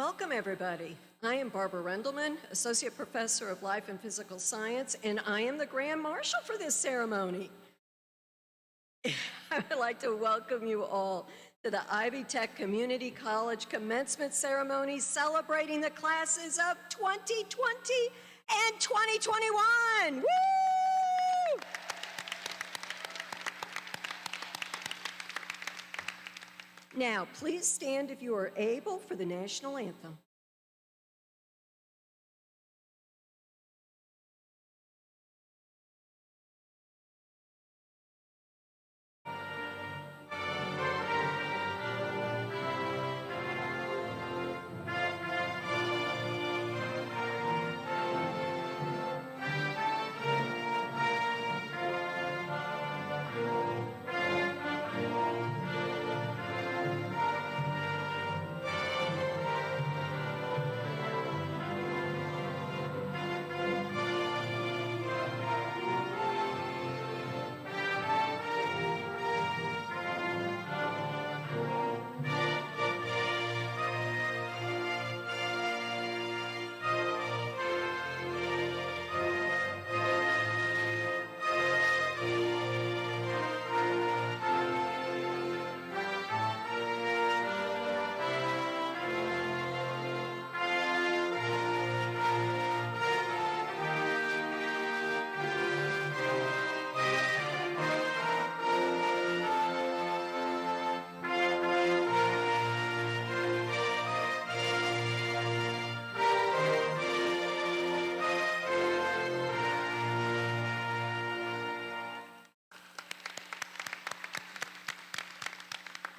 Welcome, everybody. I am Barbara Rendelman, Associate Professor of Life and Physical Science, and I am the Grand Marshal for this ceremony. I would like to welcome you all to the Ivy Tech Community College Commencement Ceremony celebrating the classes of 2020 and 2021. Woo! Now, please stand if you are able for the national anthem.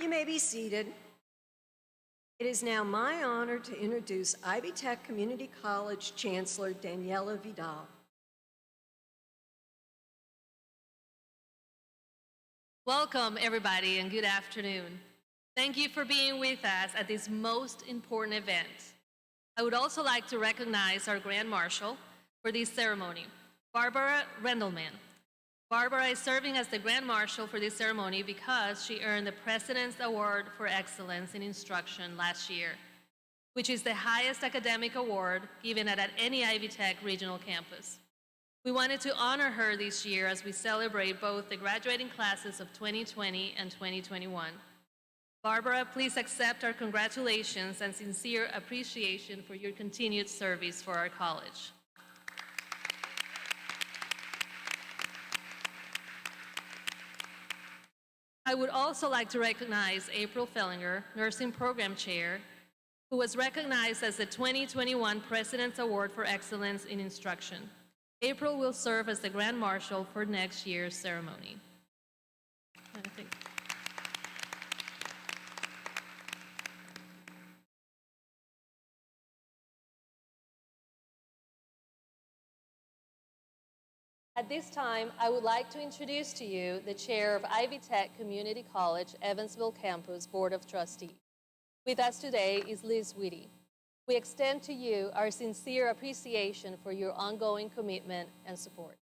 You may be seated. It is now my honor to introduce Ivy Tech Community College Chancellor Daniela Vidal. Welcome, everybody, and good afternoon. Thank you for being with us at this most important event. I would also like to recognize our Grand Marshal for this ceremony, Barbara Rendelman. Barbara is serving as the Grand Marshal for this ceremony because she earned the President's Award for Excellence in Instruction last year, which is the highest academic award given at any Ivy Tech regional campus. We wanted to honor her this year as we celebrate both the graduating classes of 2020 and 2021. Barbara, please accept our congratulations and sincere appreciation for your continued service for our college. I would also like to recognize April Fellinger, Nursing Program Chair, who was recognized as the 2021 President's Award for Excellence in Instruction. April will serve as the Grand Marshal for next year's ceremony. At this time, I would like to introduce to you the chair of Ivy Tech Community College, Evansville Campus Board of Trustees. With us today is Liz Whitty. We extend to you our sincere appreciation for your ongoing commitment and support.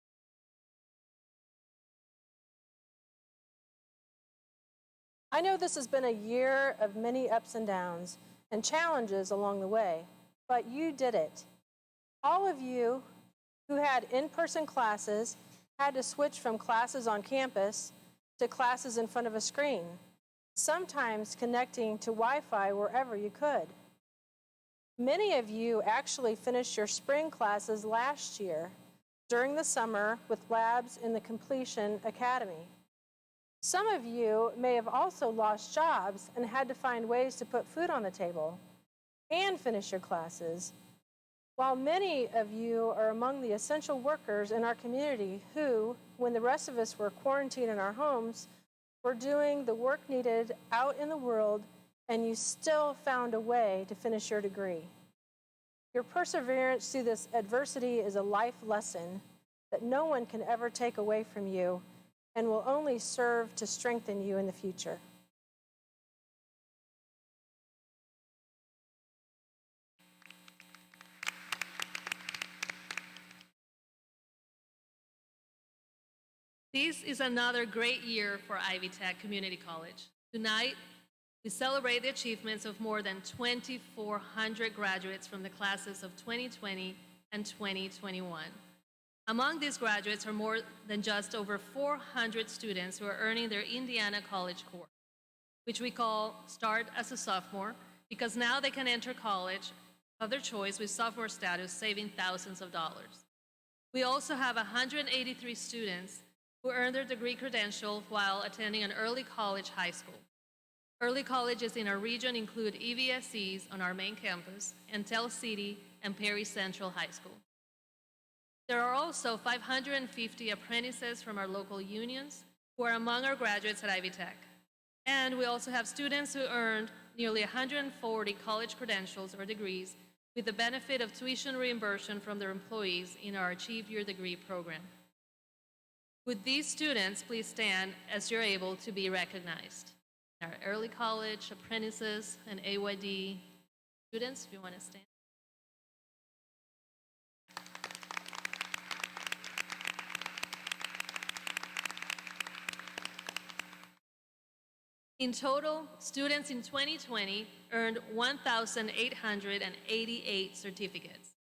I know this has been a year of many ups and downs and challenges along the way, but you did it. All of you who had in-person classes had to switch from classes on campus to classes in front of a screen, sometimes connecting to Wi-Fi wherever you could. Many of you actually finished your spring classes last year during the summer with labs in the Completion Academy. Some of you may have also lost jobs and had to find ways to put food on the table and finish your classes, while many of you are among the essential workers in our community who, when the rest of us were quarantined in our homes, were doing the work needed out in the world, and you still found a way to finish your degree. Your perseverance through this adversity is a life lesson that no one can ever take away from you and will only serve to strengthen you in the future. This is another great year for Ivy Tech Community College. Tonight, we celebrate the achievements of more than 2,400 graduates from the classes of 2020 and 2021. Among these graduates are more than just over 400 students who are earning their Indiana College course, which we call Start as a Sophomore, because now they can enter college of their choice with sophomore status, saving thousands of dollars. We also have 183 students who earn their degree credential while attending an early college high school. Early colleges in our region include EVSCs on our main campus, and Tell City and Perry Central High School. There are also 550 apprentices from our local unions who are among our graduates at Ivy Tech. And we also have students who earned nearly 140 college credentials or degrees with the benefit of tuition reimbursement from their employees in our Achieve Your Degree program. Would these students please stand as you're able to be recognized? Our early college, apprentices, and AYD students, if you want to stand. In total, students in 2020 earned 1,888 certificates,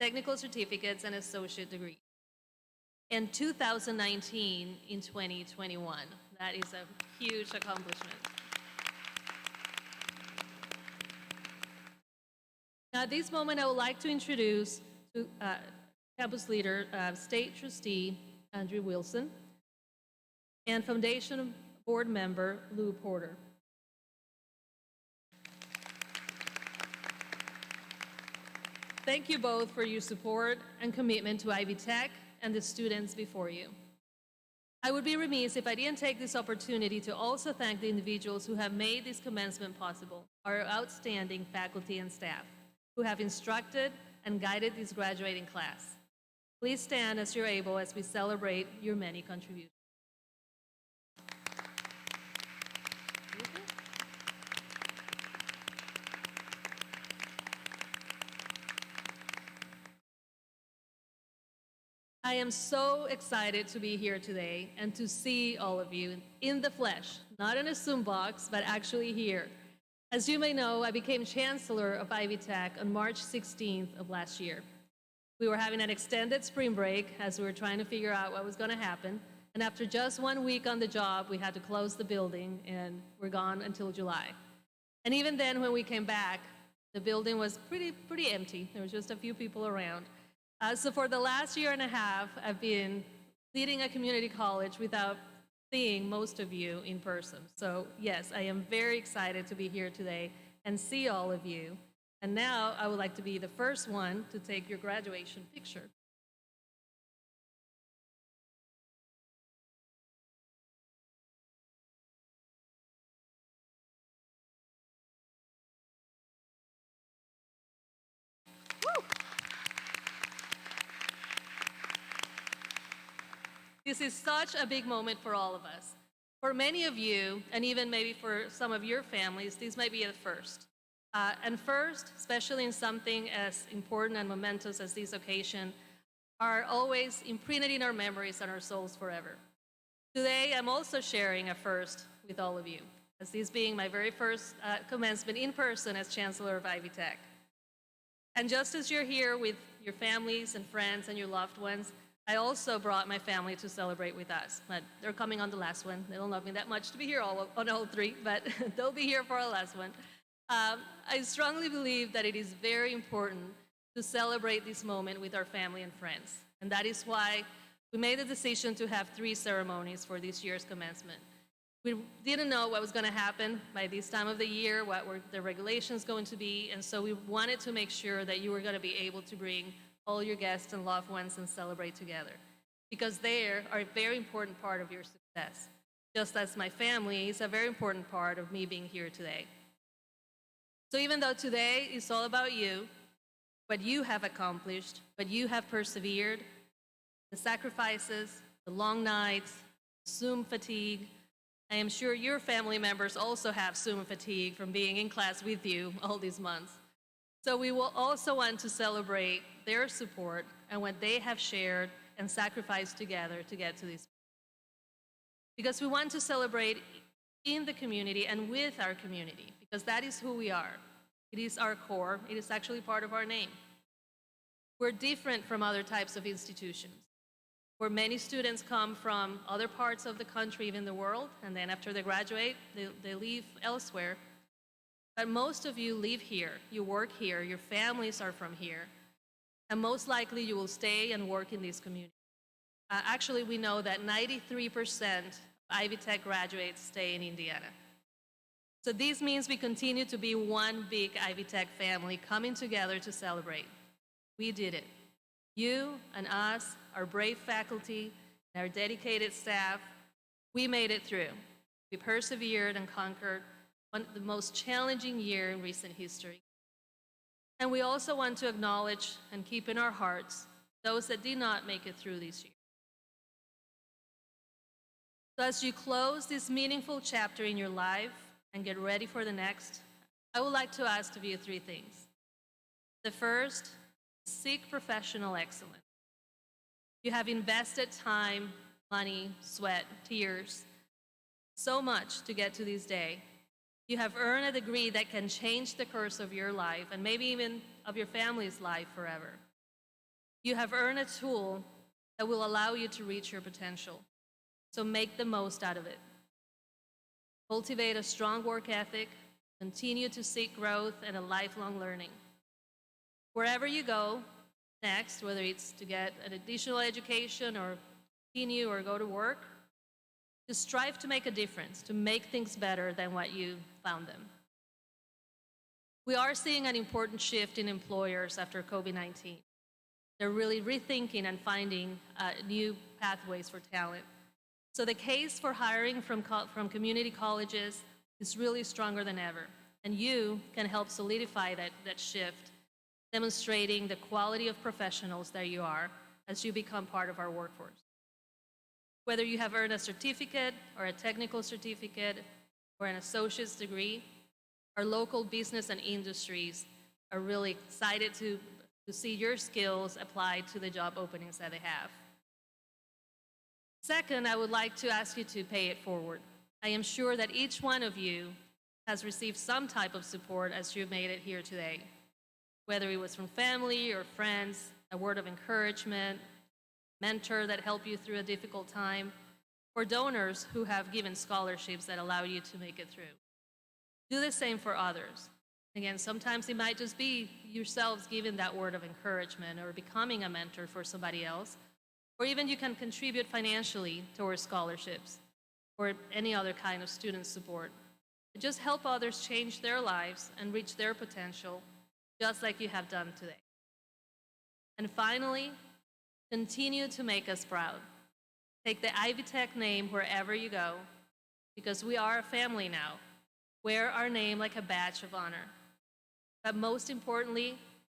technical certificates, and associate degrees, and 2,019 in 2021. That is a huge accomplishment. Now, at this moment, I would like to introduce campus leader, state trustee Andrew Wilson, and foundation board member Lou Porter. Thank you both for your support and commitment to Ivy Tech and the students before you. I would be remiss if I didn't take this opportunity to also thank the individuals who have made this commencement possible, our outstanding faculty and staff, who have instructed and guided this graduating class. Please stand as you're able as we celebrate your many contributions. I am so excited to be here today and to see all of you in the flesh, not in a Zoom box, but actually here. As you may know, I became Chancellor of Ivy Tech on March 16th of last year. We were having an extended spring break as we were trying to figure out what was going to happen, and after just 1 week on the job, we had to close the building, and we're gone until July. And even then, when we came back, the building was pretty empty. There was just a few people around. So for the last year and a half, I've been leading a community college without seeing most of you in person. So yes, I am very excited to be here today and see all of you. And now I would like to be the first one to take your graduation picture. This is such a big moment for all of us. For many of you, and even maybe for some of your families, this might be a first. And first, especially in something as important and momentous as this occasion, are always imprinted in our memories and our souls forever. Today, I'm also sharing a first with all of you, as this being my very first commencement in person as Chancellor of Ivy Tech. And just as you're here with your families and friends and your loved ones, I also brought my family to celebrate with us. But they're coming on the last one. They don't love me that much to be here on all three, but they'll be here for our last one. I strongly believe that it is very important to celebrate this moment with our family and friends. And that is why we made the decision to have 3 ceremonies for this year's commencement. We didn't know what was going to happen by this time of the year, what were the regulations going to be, and so we wanted to make sure that you were going to be able to bring all your guests and loved ones and celebrate together, because they are a very important part of your success, just as my family is a very important part of me being here today. So even though today is all about you, what you have accomplished, what you have persevered, the sacrifices, the long nights, Zoom fatigue, I am sure your family members also have Zoom fatigue from being in class with you all these months. So we will also want to celebrate their support and what they have shared and sacrificed together to get to this. Because we want to celebrate in the community and with our community, because that is who we are. It is our core. It is actually part of our name. We're different from other types of institutions, where many students come from other parts of the country, even the world, and then after they graduate, they leave elsewhere. But most of you live here, you work here, your families are from here, and most likely you will stay and work in this community. Actually, we know that 93% of Ivy Tech graduates stay in Indiana. So this means we continue to be one big Ivy Tech family coming together to celebrate. We did it. You and us, our brave faculty, and our dedicated staff, we made it through. We persevered and conquered the most challenging year in recent history. And we also want to acknowledge and keep in our hearts those that did not make it through this year. So as you close this meaningful chapter in your life and get ready for the next, I would like to ask of you 3 things. The first, seek professional excellence. You have invested time, money, sweat, tears, so much to get to this day. You have earned a degree that can change the course of your life and maybe even of your family's life forever. You have earned a tool that will allow you to reach your potential. So make the most out of it. Cultivate a strong work ethic, continue to seek growth and a lifelong learning. Wherever you go next, whether it's to get an additional education or continue or go to work, just strive to make a difference, to make things better than what you found them. We are seeing an important shift in employers after COVID-19. They're really rethinking and finding new pathways for talent. So the case for hiring from community colleges is really stronger than ever. And you can help solidify that shift, demonstrating the quality of professionals that you are as you become part of our workforce. Whether you have earned a certificate or a technical certificate or an associate's degree, our local business and industries are really excited to see your skills applied to the job openings that they have. Second, I would like to ask you to pay it forward. I am sure that each one of you has received some type of support as you've made it here today, whether it was from family or friends, a word of encouragement, mentor that helped you through a difficult time, or donors who have given scholarships that allow you to make it through. Do the same for others. Again, sometimes it might just be yourselves giving that word of encouragement or becoming a mentor for somebody else, or even you can contribute financially towards scholarships or any other kind of student support. Just help others change their lives and reach their potential, just like you have done today. And finally, continue to make us proud. Take the Ivy Tech name wherever you go, because we are a family now. Wear our name like a badge of honor. But most importantly,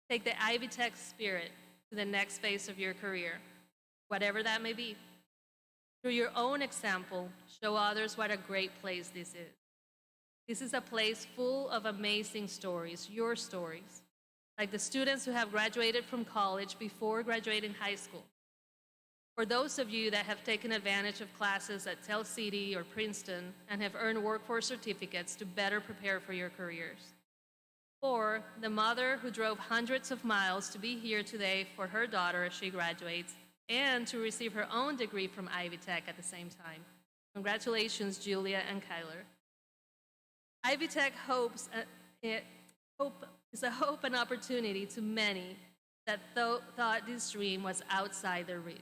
take the Ivy Tech spirit to the next phase of your career, whatever that may be. Through your own example, show others what a great place this is. This is a place full of amazing stories, your stories, like the students who have graduated from college before graduating high school. For those of you that have taken advantage of classes at Tell City or Princeton and have earned workforce certificates to better prepare for your careers. Or the mother who drove hundreds of miles to be here today for her daughter as she graduates and to receive her own degree from Ivy Tech at the same time. Congratulations, Julia and Kyler. Ivy Tech is a hope and opportunity to many that thought this dream was outside their reach.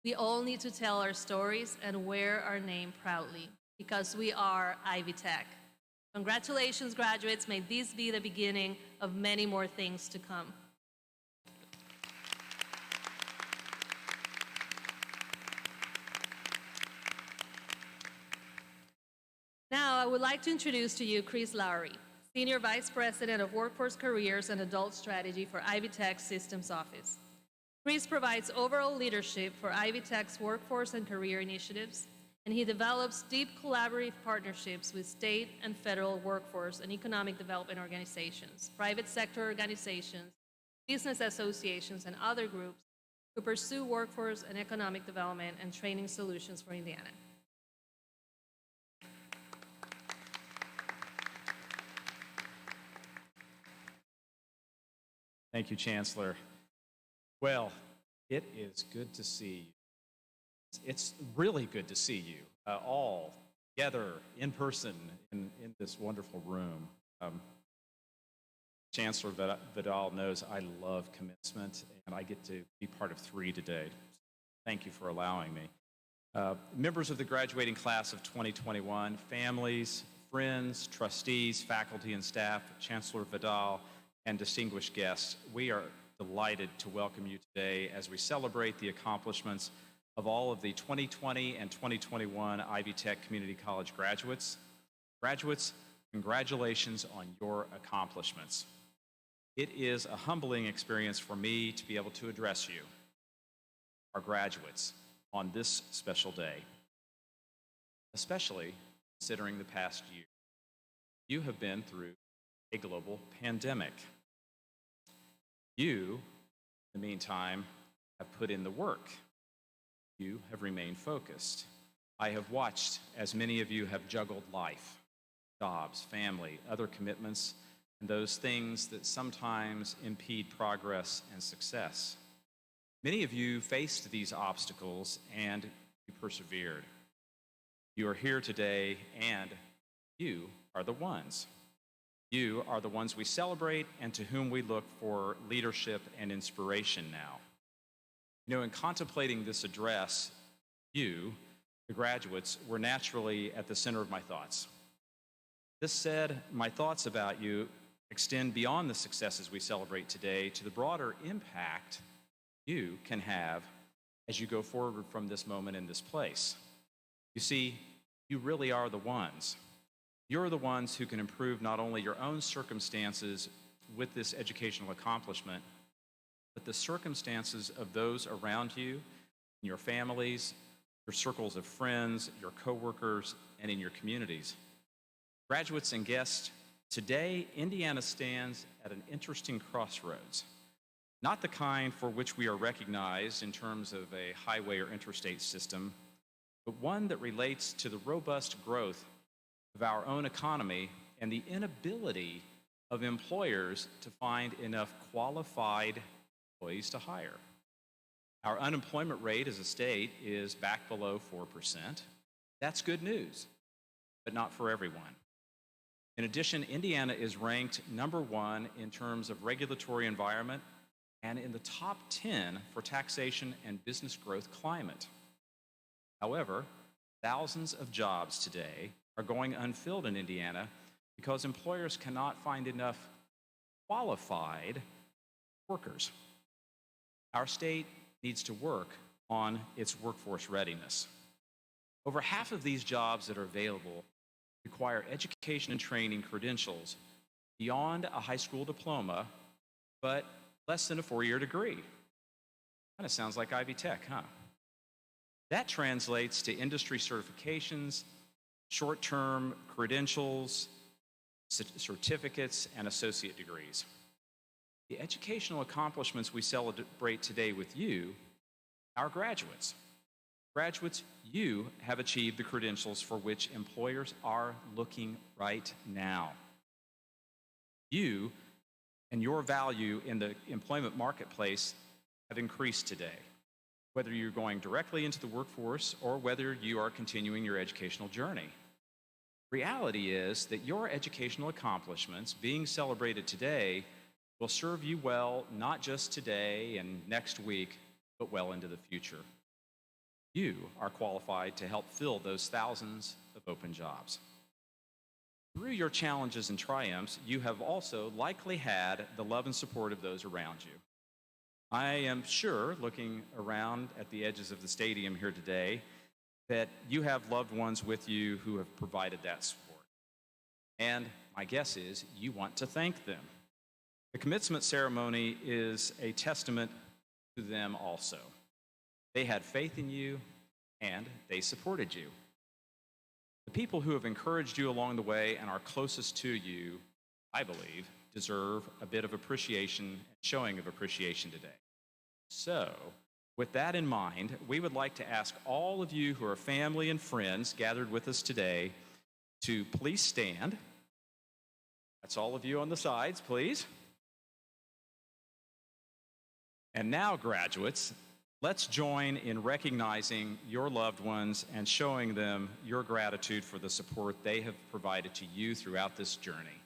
We all need to tell our stories and wear our name proudly because we are Ivy Tech. Congratulations, graduates. May this be the beginning of many more things to come. Now, I would like to introduce to you Chris Lowry, Senior Vice President of Workforce Careers and Adult Strategy for Ivy Tech's Systems Office. Chris provides overall leadership for Ivy Tech's workforce and career initiatives, and he develops deep collaborative partnerships with state and federal workforce and economic development organizations, private sector organizations, business associations, and other groups who pursue workforce and economic development and training solutions for Indiana. Thank you, Chancellor. Well, it is good to see you. It's really good to see you all together in person in this wonderful room. Chancellor Vidal knows I love commencement, and I get to be part of 3 today. Thank you for allowing me. Members of the graduating class of 2021, families, friends, trustees, faculty and staff, Chancellor Vidal, and distinguished guests, we are delighted to welcome you today as we celebrate the accomplishments of all of the 2020 and 2021 Ivy Tech Community College graduates. Graduates, congratulations on your accomplishments. It is a humbling experience for me to be able to address you, our graduates, on this special day, especially considering the past year. You have been through a global pandemic. You, in the meantime, have put in the work. You have remained focused. I have watched as many of you have juggled life, jobs, family, other commitments, and those things that sometimes impede progress and success. Many of you faced these obstacles and you persevered. You are here today, and you are the ones. You are the ones we celebrate and to whom we look for leadership and inspiration now. You know, in contemplating this address, you, the graduates, were naturally at the center of my thoughts. This said, my thoughts about you extend beyond the successes we celebrate today to the broader impact you can have as you go forward from this moment in this place. You see, you really are the ones. You're the ones who can improve not only your own circumstances with this educational accomplishment, but the circumstances of those around you, in your families, your circles of friends, your coworkers, and in your communities. Graduates and guests, today Indiana stands at an interesting crossroads. Not the kind for which we are recognized in terms of a highway or interstate system, but one that relates to the robust growth of our own economy and the inability of employers to find enough qualified employees to hire. Our unemployment rate as a state is back below 4%. That's good news, but not for everyone. In addition, Indiana is ranked #1 in terms of regulatory environment and in the top 10 for taxation and business growth climate. However, thousands of jobs today are going unfilled in Indiana because employers cannot find enough qualified workers. Our state needs to work on its workforce readiness. Over half of these jobs that are available require education and training credentials beyond a high school diploma, but less than a 4-year degree. Kind of sounds like Ivy Tech, huh? That translates to industry certifications, short-term credentials, certificates, and associate degrees. The educational accomplishments we celebrate today with you, our graduates. Graduates, you have achieved the credentials for which employers are looking right now. You and your value in the employment marketplace have increased today, whether you're going directly into the workforce or whether you are continuing your educational journey. Reality is that your educational accomplishments being celebrated today will serve you well, not just today and next week, but well into the future. You are qualified to help fill those thousands of open jobs. Through your challenges and triumphs, you have also likely had the love and support of those around you. I am sure, looking around at the edges of the stadium here today, that you have loved ones with you who have provided that support. And my guess is you want to thank them. The commencement ceremony is a testament to them also. They had faith in you, and they supported you. The people who have encouraged you along the way and are closest to you, I believe, deserve a bit of appreciation and showing of appreciation today. So, with that in mind, we would like to ask all of you who are family and friends gathered with us today to please stand. That's all of you on the sides, please. And now, graduates, let's join in recognizing your loved ones and showing them your gratitude for the support they have provided to you throughout this journey.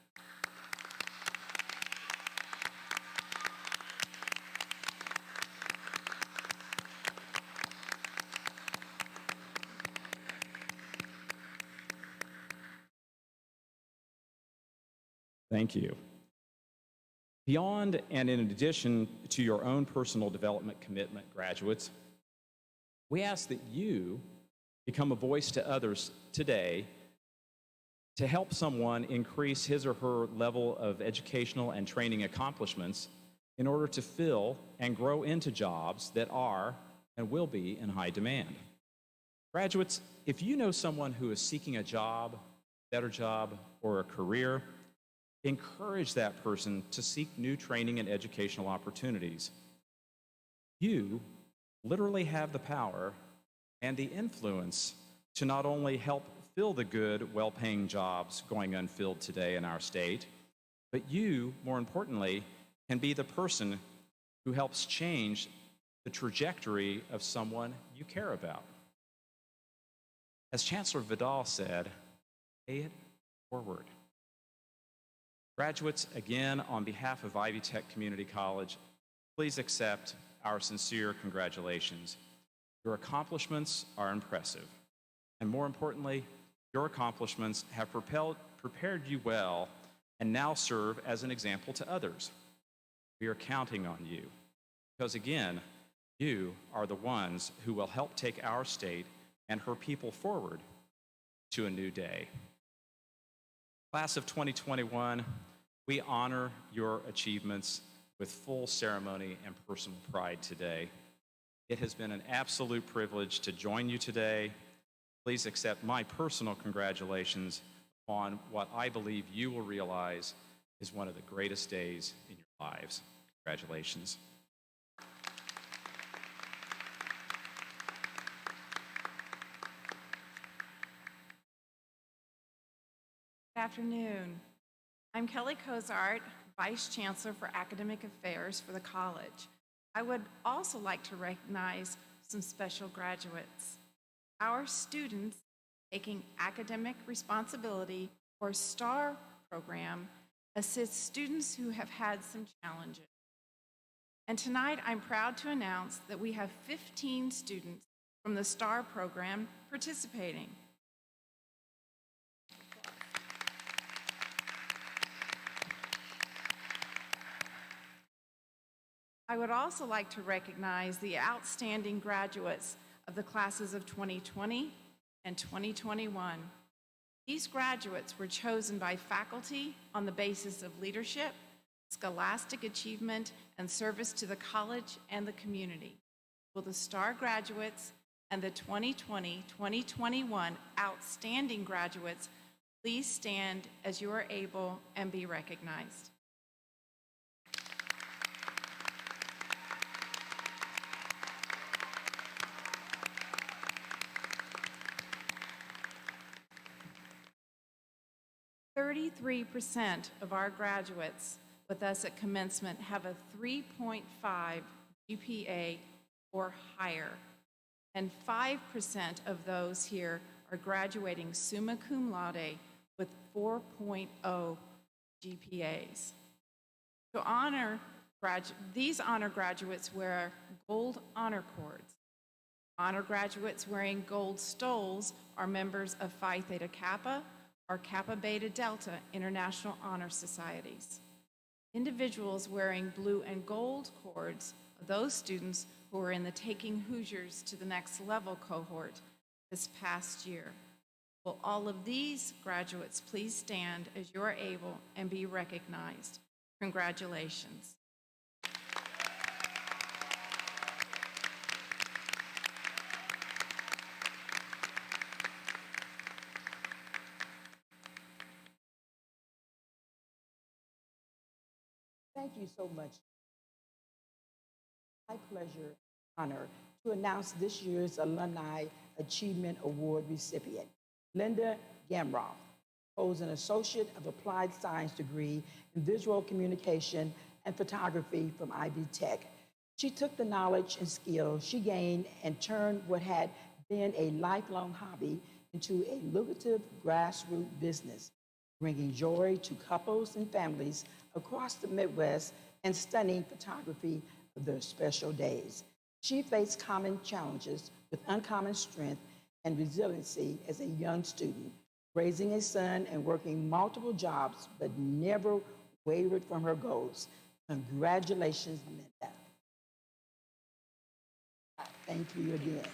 Thank you. Beyond and in addition to your own personal development commitment, graduates, we ask that you become a voice to others today to help someone increase his or her level of educational and training accomplishments in order to fill and grow into jobs that are and will be in high demand. Graduates, if you know someone who is seeking a job, better job, or a career, encourage that person to seek new training and educational opportunities. You literally have the power and the influence to not only help fill the good, well-paying jobs going unfilled today in our state, but you, more importantly, can be the person who helps change the trajectory of someone you care about. As Chancellor Vidal said, pay it forward. Graduates, again, on behalf of Ivy Tech Community College, please accept our sincere congratulations. Your accomplishments are impressive. And more importantly, your accomplishments have prepared you well and now serve as an example to others. We are counting on you because, again, you are the ones who will help take our state and her people forward to a new day. Class of 2021, we honor your achievements with full ceremony and personal pride today. It has been an absolute privilege to join you today. Please accept my personal congratulations on what I believe you will realize is one of the greatest days in your lives. Congratulations. Good afternoon. I'm Kelly Cozart, Vice Chancellor for Academic Affairs for the college. I would also like to recognize some special graduates. Our students taking academic responsibility or STAR program assists students who have had some challenges. And tonight I'm proud to announce that we have 15 students from the STAR program participating. I would also like to recognize the outstanding graduates of the classes of 2020 and 2021. These graduates were chosen by faculty on the basis of leadership, scholastic achievement, and service to the college and the community. Will the STAR graduates and the 2020-2021 outstanding graduates, please stand as you are able and be recognized. "33% of our graduates with us at commencement have a 3.5 GPA or higher, and 5% of those here are graduating summa cum laude with 4.0 GPAs. To honor these honor graduates wear gold honor cords. Honor graduates wearing gold stoles are members of Phi Theta Kappa or Kappa Beta Delta International Honor Societies. Individuals wearing blue and gold cords are those students who are in the Taking Hoosiers to the Next Level cohort this past year. Will all of these graduates please stand as you are able and be recognized? Congratulations. Thank you so much. My pleasure, honor to announce this year's Alumni Achievement Award recipient, Linda Gamroff, holds an Associate of Applied Science degree in Visual Communication and Photography from Ivy Tech. She took the knowledge and skills she gained and turned what had been a lifelong hobby into a lucrative grassroots business, bringing joy to couples and families across the Midwest and stunning photography of their special days. She faced common challenges with uncommon strength and resiliency as a young student, raising a son and working multiple jobs, but never wavered from her goals. Congratulations, Linda. Thank you again.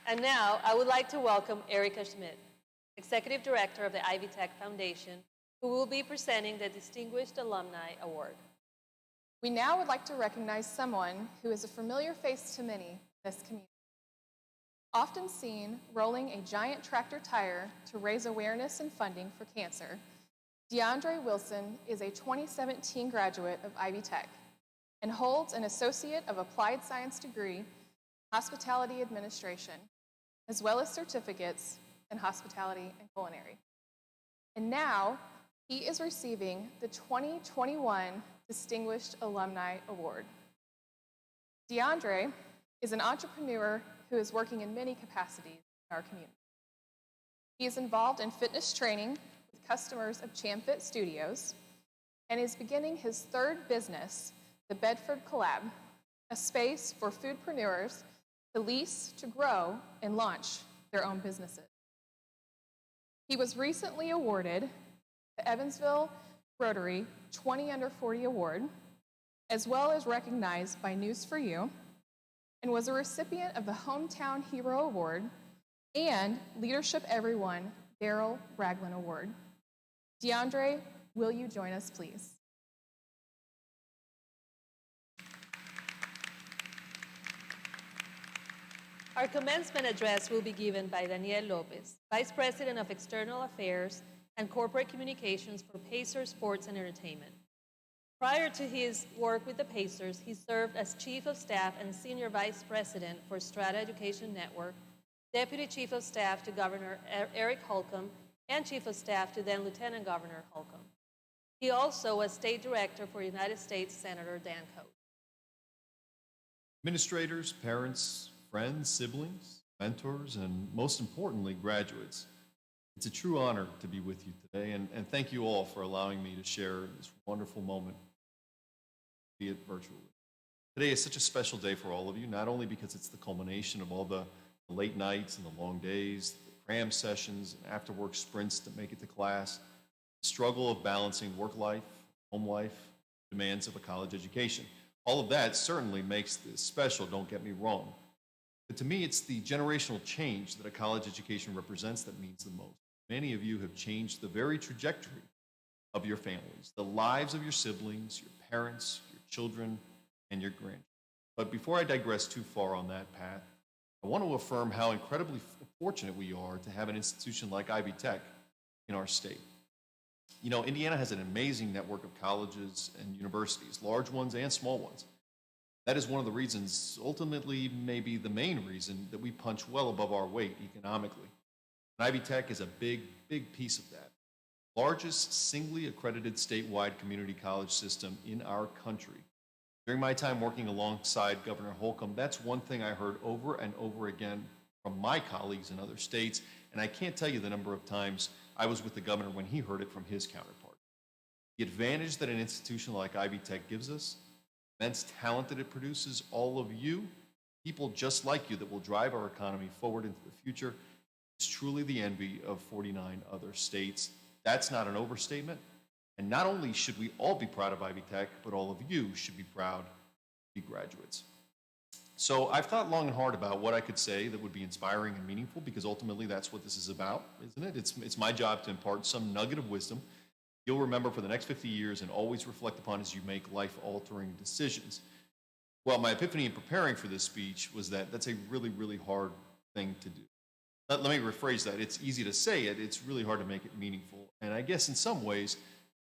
And now I would like to welcome Erica Schmidt, Executive Director of the Ivy Tech Foundation, who will be presenting the Distinguished Alumni Award. We now would like to recognize someone who is a familiar face to many in this community. Often seen rolling a giant tractor tire to raise awareness and funding for cancer, DeAndre Wilson is a 2017 graduate of Ivy Tech and holds an Associate of Applied Science degree in Hospitality Administration, as well as certificates in Hospitality and Culinary. And now, he is receiving the 2021 Distinguished Alumni Award. DeAndre is an entrepreneur who is working in many capacities in our community. He is involved in fitness training with customers of ChamFit Studios and is beginning his third business, the Bedford Collab, a space for foodpreneurs to lease, to grow, and launch their own businesses. He was recently awarded the Evansville Rotary 20 Under 40 Award, as well as recognized by News for You, and was a recipient of the Hometown Hero Award and Leadership Everyone Daryl Ragland Award. DeAndre, will you join us, please? Our commencement address will be given by Daniel Lopez, Vice President of External Affairs and Corporate Communications for Pacers Sports and Entertainment. Prior to his work with the Pacers, he served as Chief of Staff and Senior Vice President for Strata Education Network, Deputy Chief of Staff to Governor Eric Holcomb, and Chief of Staff to then Lieutenant Governor Holcomb. He also was State Director for United States Senator Dan Coats. Administrators, parents, friends, siblings, mentors, and most importantly, graduates. It's a true honor to be with you today, and thank you all for allowing me to share this wonderful moment, be it virtually. Today is such a special day for all of you, not only because it's the culmination of all the late nights and the long days, the cram sessions, and after-work sprints to make it to class, the struggle of balancing work life, home life, demands of a college education. All of that certainly makes this special, don't get me wrong. But to me, it's the generational change that a college education represents that means the most. Many of you have changed the very trajectory of your families, the lives of your siblings, your parents, your children, and your grandchildren. But before I digress too far on that path, I want to affirm how incredibly fortunate we are to have an institution like Ivy Tech in our state. You know, Indiana has an amazing network of colleges and universities, large ones and small ones. That is one of the reasons, ultimately maybe the main reason, that we punch well above our weight economically. And Ivy Tech is a big piece of that. Largest singly accredited statewide community college system in our country. During my time working alongside Governor Holcomb, that's one thing I heard over and over again from my colleagues in other states, and I can't tell you the number of times I was with the governor when he heard it from his counterpart. The advantage that an institution like Ivy Tech gives us, immense talent that it produces, all of you, people just like you that will drive our economy forward into the future, is truly the envy of 49 other states. That's not an overstatement. And not only should we all be proud of Ivy Tech, but all of you should be proud to be graduates. So I've thought long and hard about what I could say that would be inspiring and meaningful, because ultimately that's what this is about, isn't it? It's my job to impart some nugget of wisdom you'll remember for the next 50 years and always reflect upon as you make life-altering decisions. Well, my epiphany in preparing for this speech was that that's a really hard thing to do. Let me rephrase that. It's easy to say it, it's really hard to make it meaningful. And I guess in some ways,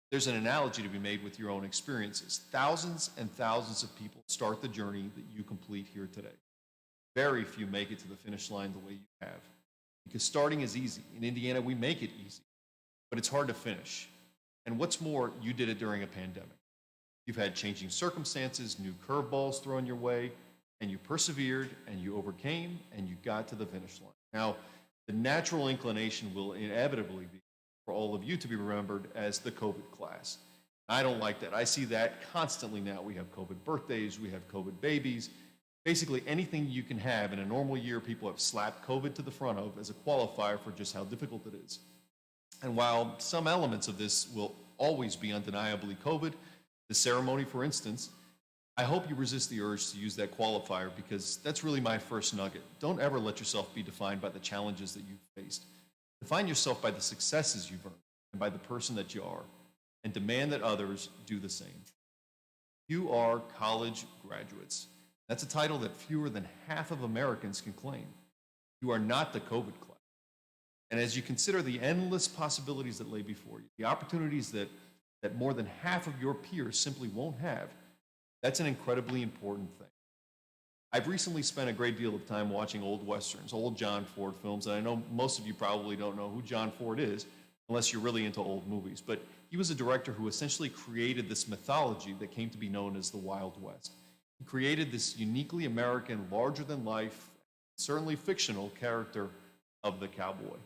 there's an analogy to be made with your own experiences. Thousands and thousands of people start the journey that you complete here today. Very few make it to the finish line the way you have. Because starting is easy. In Indiana, we make it easy, but it's hard to finish. And what's more, you did it during a pandemic. You've had changing circumstances, new curveballs thrown your way, and you persevered, and you overcame, and you got to the finish line. Now, the natural inclination will inevitably be for all of you to be remembered as the COVID class. I don't like that. I see that constantly now. We have COVID birthdays, we have COVID babies. Basically, anything you can have in a normal year, people have slapped COVID to the front of as a qualifier for just how difficult it is. And while some elements of this will always be undeniably COVID, the ceremony, for instance, I hope you resist the urge to use that qualifier, because that's really my first nugget. Don't ever let yourself be defined by the challenges that you've faced. Define yourself by the successes you've earned and by the person that you are, and demand that others do the same. You are college graduates. That's a title that fewer than half of Americans can claim. You are not the COVID class. And as you consider the endless possibilities that lay before you, the opportunities that more than half of your peers simply won't have, that's an incredibly important thing. I've recently spent a great deal of time watching old Westerns, old John Ford films, and I know most of you probably don't know who John Ford is, unless you're really into old movies. But he was a director who essentially created this mythology that came to be known as the Wild West. He created this uniquely American, larger-than-life, certainly fictional character of the cowboy.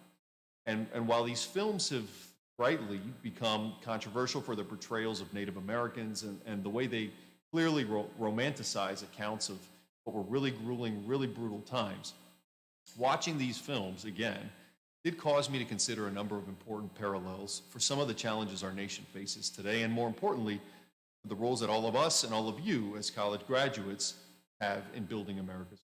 And while these films have rightly become controversial for their portrayals of Native Americans and the way they clearly romanticize accounts of what were really grueling, really brutal times, watching these films again did cause me to consider a number of important parallels for some of the challenges our nation faces today, and more importantly, the roles that all of us and all of you as college graduates have in building America's.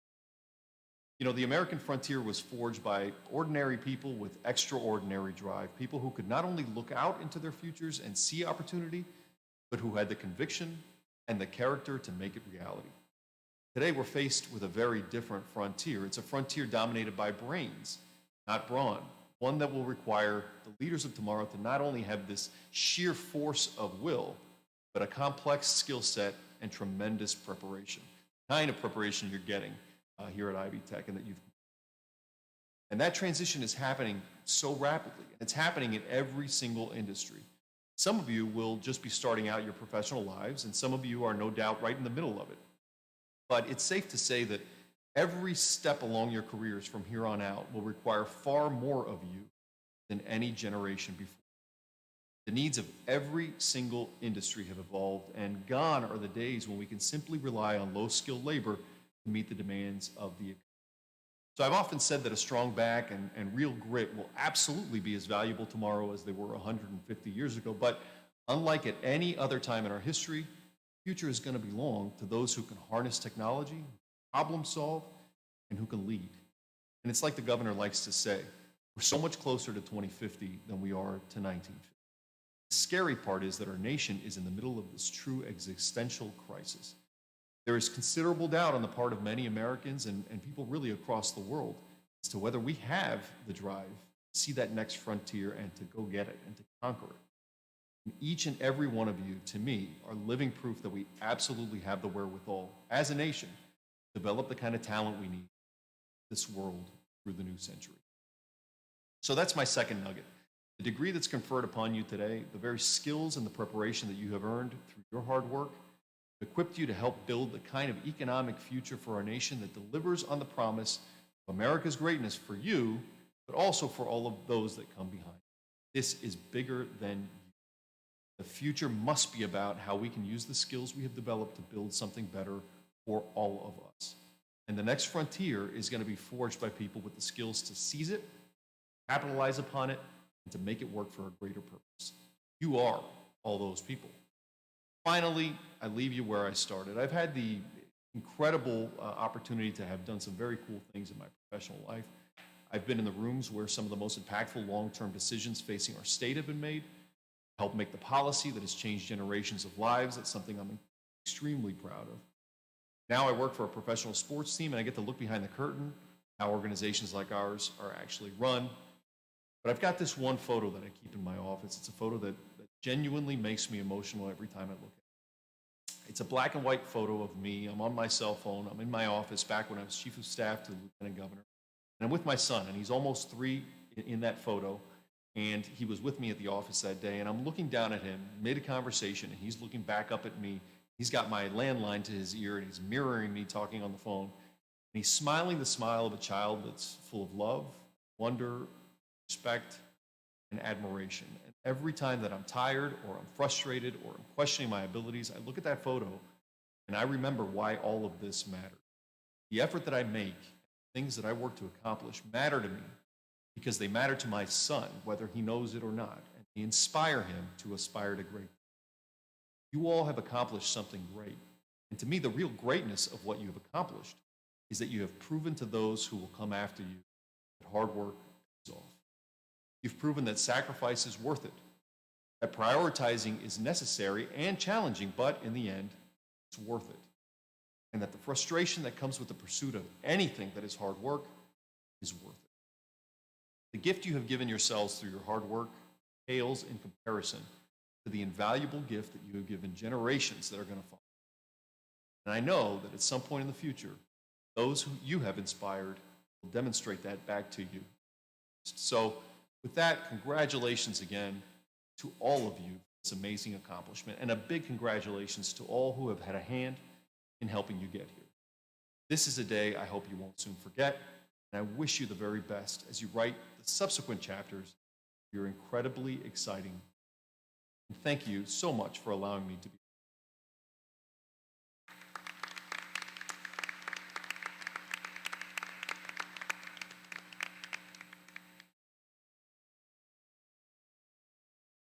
You know, the American frontier was forged by ordinary people with extraordinary drive, people who could not only look out into their futures and see opportunity, but who had the conviction and the character to make it reality. Today, we're faced with a very different frontier. It's a frontier dominated by brains, not brawn, one that will require the leaders of tomorrow to not only have this sheer force of will, but a complex skill set and tremendous preparation, the kind of preparation you're getting here at Ivy Tech and that transition is happening so rapidly. It's happening in every single industry. Some of you will just be starting out your professional lives, and some of you are no doubt right in the middle of it. But it's safe to say that every step along your careers from here on out will require far more of you than any generation before. The needs of every single industry have evolved, and gone are the days when we can simply rely on low-skilled labor to meet the demands of the economy. So I've often said that a strong back and real grit will absolutely be as valuable tomorrow as they were 150 years ago, but unlike at any other time in our history, the future is going to belong to those who can harness technology, problem solve, and who can lead. And it's like the governor likes to say, we're so much closer to 2050 than we are to 1950. The scary part is that our nation is in the middle of this true existential crisis. There is considerable doubt on the part of many Americans and people really across the world as to whether we have the drive to see that next frontier and to go get it and to conquer it. And each and every one of you, to me, are living proof that we absolutely have the wherewithal as a nation to develop the kind of talent we need in this world through the new century. So that's my second nugget. The degree that's conferred upon you today, the very skills and the preparation that you have earned through your hard work, equipped you to help build the kind of economic future for our nation that delivers on the promise of America's greatness for you, but also for all of those that come behind. This is bigger than you. The future must be about how we can use the skills we have developed to build something better for all of us. And the next frontier is going to be forged by people with the skills to seize it, capitalize upon it, and to make it work for a greater purpose. You are all those people. Finally, I leave you where I started. I've had the incredible opportunity to have done some very cool things in my professional life. I've been in the rooms where some of the most impactful long-term decisions facing our state have been made, helped make the policy that has changed generations of lives. That's something I'm extremely proud of. Now I work for a professional sports team, and I get to look behind the curtain, how organizations like ours are actually run. But I've got this one photo that I keep in my office. It's a photo that genuinely makes me emotional every time I look at it. It's a black and white photo of me. I'm on my cell phone. I'm in my office back when I was chief of staff to the lieutenant governor. And I'm with my son, and he's almost 3 in that photo. And he was with me at the office that day, and I'm looking down at him mid a conversation, and he's looking back up at me. He's got my landline to his ear, and he's mirroring me talking on the phone. And he's smiling the smile of a child that's full of love, wonder, respect, and admiration. And every time that I'm tired or I'm frustrated or I'm questioning my abilities, I look at that photo and I remember why all of this matters. The effort that I make, things that I work to accomplish matter to me because they matter to my son, whether he knows it or not, and they inspire him to aspire to greatness. You all have accomplished something great. And to me, the real greatness of what you have accomplished is that you have proven to those who will come after you that hard work pays off. You've proven that sacrifice is worth it, that prioritizing is necessary and challenging, but in the end, it's worth it. And that the frustration that comes with the pursuit of anything that is hard work is worth it. The gift you have given yourselves through your hard work pales in comparison to the invaluable gift that you have given generations that are going to follow. And I know that at some point in the future, those who you have inspired will demonstrate that back to you. So, with that, congratulations again to all of you for this amazing accomplishment, and a big congratulations to all who have had a hand in helping you get here. This is a day I hope you won't soon forget, and I wish you the very best as you write the subsequent chapters of your incredibly exciting. And thank you so much for allowing me to be.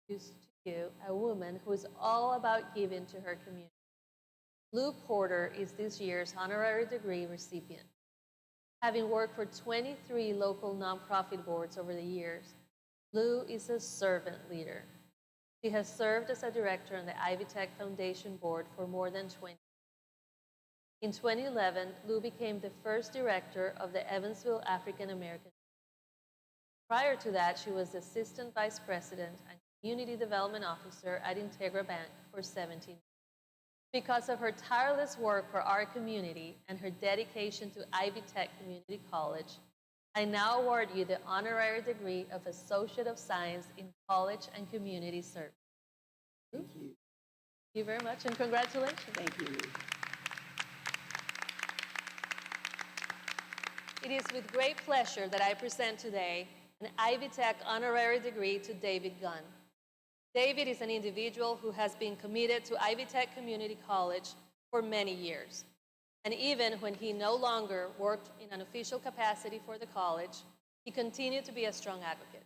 To you a woman who is all about giving to her community. Lou Porter is this year's honorary degree recipient. Having worked for 23 local nonprofit boards over the years, Lou is a servant leader. She has served as a director on the Ivy Tech Foundation board for more than 20 years. In 2011, Lou became the first director of the Evansville African American. Prior to that, she was the assistant vice president and community development officer at Integra Bank for 17 years. Because of her tireless work for our community and her dedication to Ivy Tech Community College, I now award you the honorary degree of Associate of Science in College and Community Service. Thank you. Thank you very much, and congratulations. Thank you. It is with great pleasure that I present today an Ivy Tech honorary degree to David Gunn. David is an individual who has been committed to Ivy Tech Community College for many years. And even when he no longer worked in an official capacity for the college, he continued to be a strong advocate.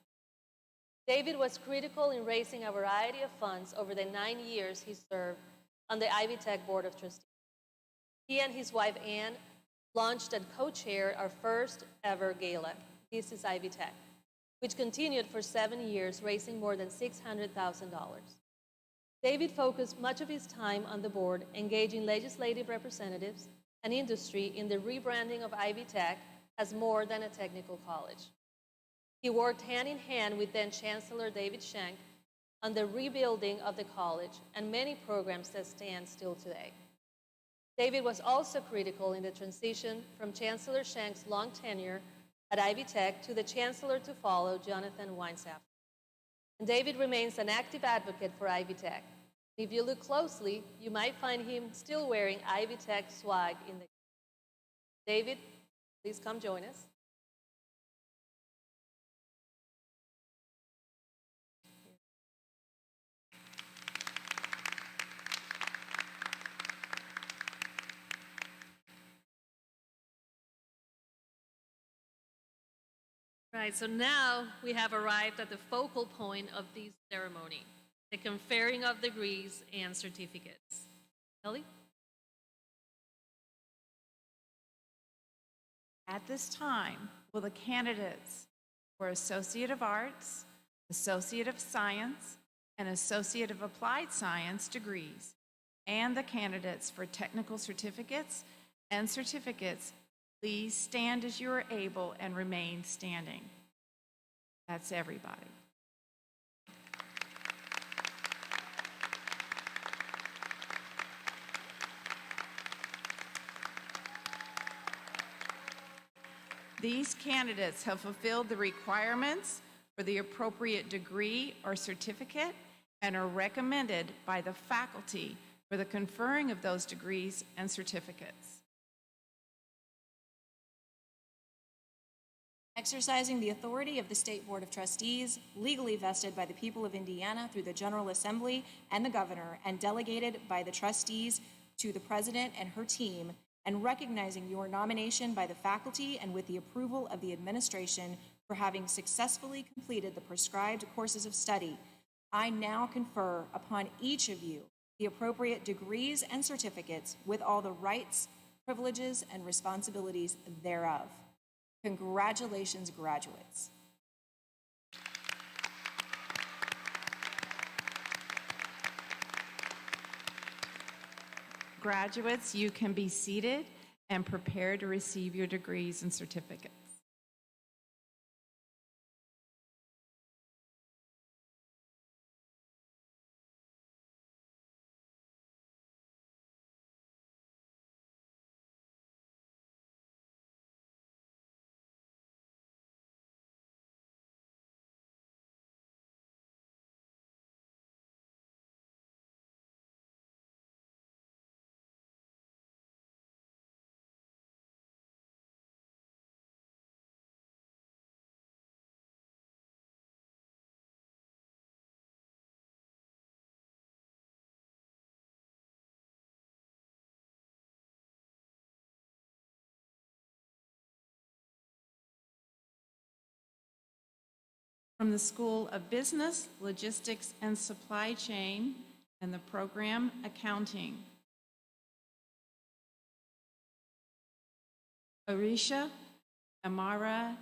David was critical in raising a variety of funds over the 9 years he served on the Ivy Tech Board of Trustees. He and his wife, Ann, launched and co-chaired our first ever gala, This is Ivy Tech, which continued for 7 years, raising more than $600,000. David focused much of his time on the board engaging legislative representatives and industry in the rebranding of Ivy Tech as more than a technical college. He worked hand in hand with then Chancellor David Shank on the rebuilding of the college and many programs that stand still today. David was also critical in the transition from Chancellor Shank's long tenure at Ivy Tech to the Chancellor to follow, Jonathan Weinsapper. And David remains an active advocate for Ivy Tech. If you look closely, you might find him still wearing Ivy Tech swag in the. David, please come join us. Right, so now we have arrived at the focal point of this ceremony, the conferring of degrees and certificates. Kelly? At this time, will the candidates for Associate of Arts, Associate of Science, and Associate of Applied Science degrees, and the candidates for technical certificates and certificates, please stand as you are able and remain standing. That's everybody. These candidates have fulfilled the requirements for the appropriate degree or certificate and are recommended by the faculty for the conferring of those degrees and certificates. Exercising the authority of the State Board of Trustees, legally vested by the people of Indiana through the General Assembly and the Governor, and delegated by the trustees to the President and her team, and recognizing your nomination by the faculty and with the approval of the administration for having successfully completed the prescribed courses of study, I now confer upon each of you the appropriate degrees and certificates with all the rights, privileges, and responsibilities thereof. Congratulations, graduates. Graduates, you can be seated and prepare to receive your degrees and certificates. From the School of Business, Logistics, and Supply Chain and the program Accounting, Arisha Amara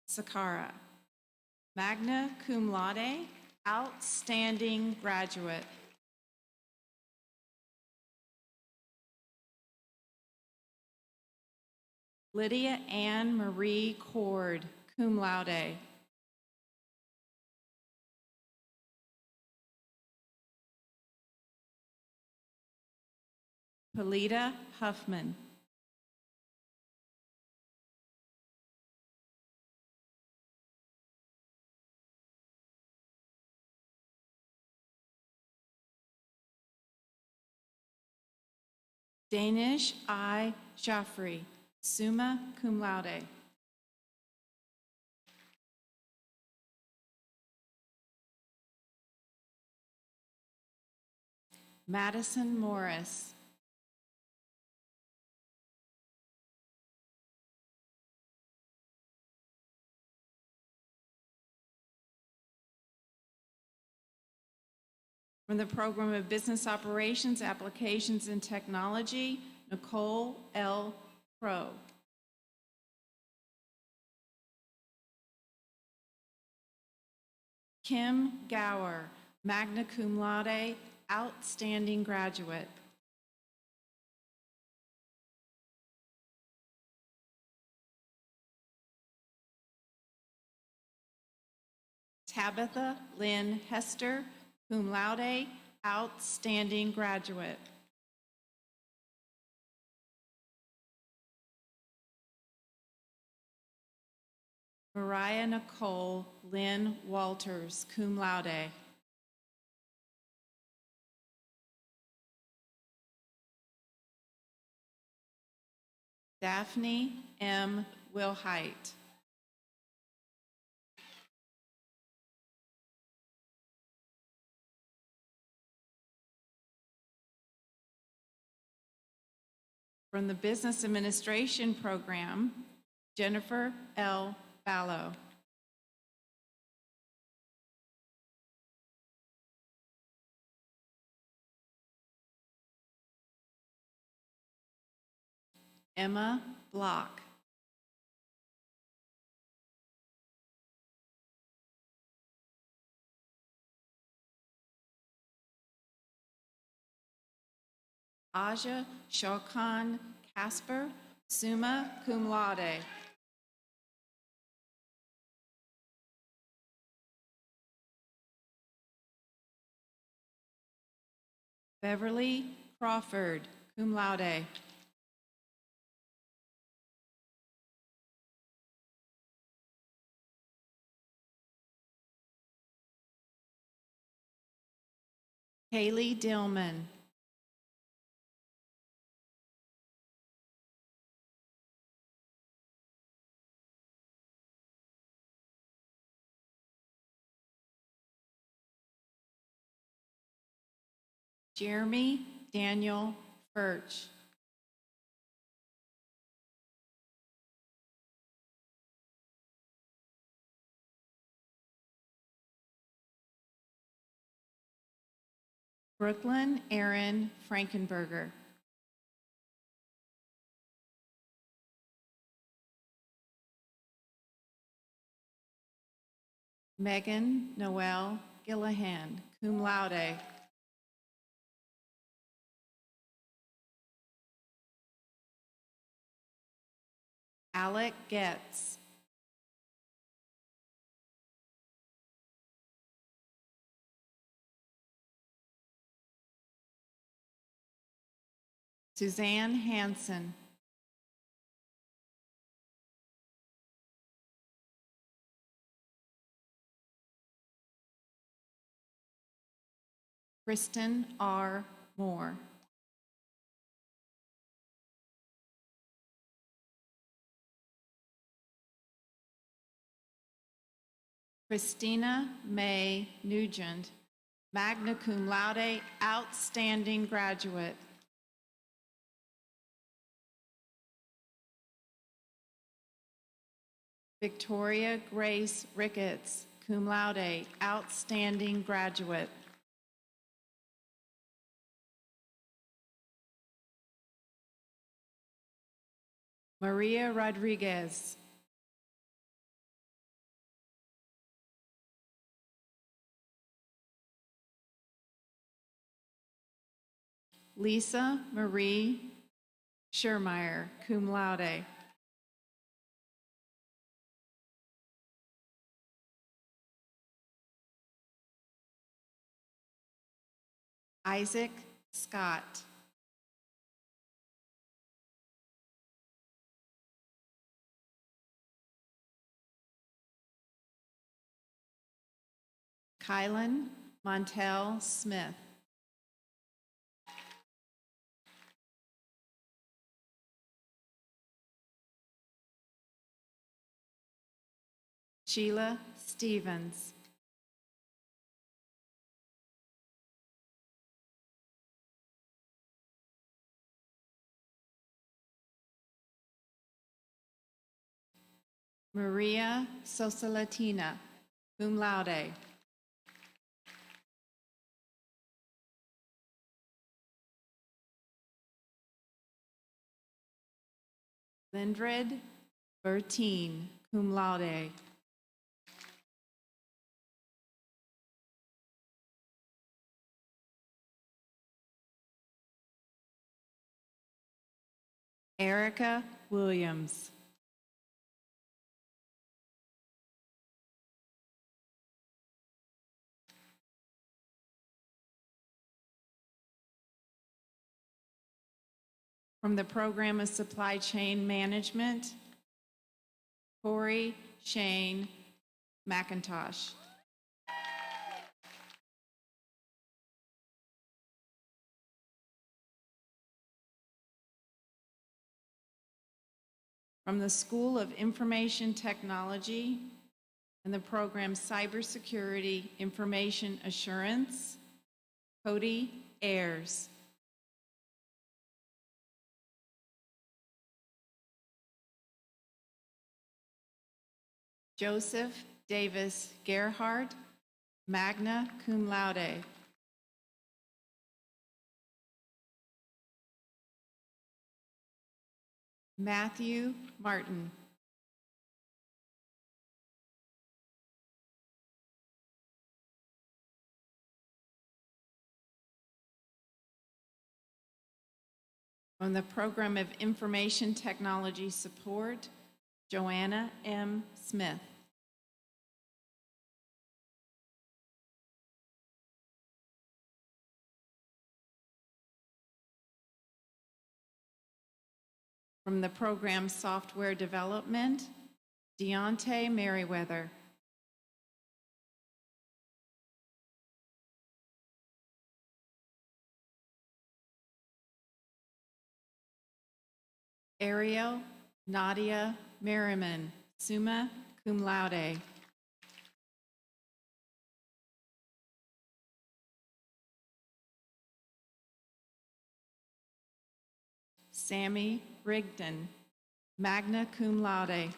Sakara, magna cum laude, outstanding graduate. Lydia Ann Marie Cord, cum laude. Polita Huffman. Danish I. Jaffrey, summa cum laude. Madison Morris. From the Program of Business Operations, Applications, and Technology, Nicole L. Crow. Kim Gower, magna cum laude, outstanding graduate. Tabitha Lynn Hester, cum laude, outstanding graduate. Mariah Nicole Lynn Walters, cum laude. Daphne M. Wilhite. From the Business Administration Program, Jennifer L. Ballo. Emma Block. Aja Shokan Casper, summa cum laude. Beverly Crawford, cum laude. Haley Dillman. Jeremy Daniel Furch. Brooklyn Erin Frankenberger. Megan Noel Gillahan, cum laude. Alec Getz. Suzanne Hansen. Kristen R. Moore. Christina May Nugent, magna cum laude, outstanding graduate. Victoria Grace Ricketts, cum laude, outstanding graduate. Maria Rodriguez. Lisa Marie Schermeyer, cum laude. Isaac Scott. Kylan Montel Smith. Sheila Stevens. Maria Sosalatina, cum laude. Lindred Bertine, cum laude. Erica Williams. From the Program of Supply Chain Management, Corey Shane McIntosh. From the School of Information Technology and the program Cybersecurity Information Assurance, Cody Ayers. Joseph Davis Gerhardt, magna cum laude. Matthew Martin. From the Program of Information Technology Support, Joanna M. Smith. From the Program Software Development, Deontay Merriweather. Ariel Nadia Merriman, summa cum laude. Sammy Rigdon, magna cum laude.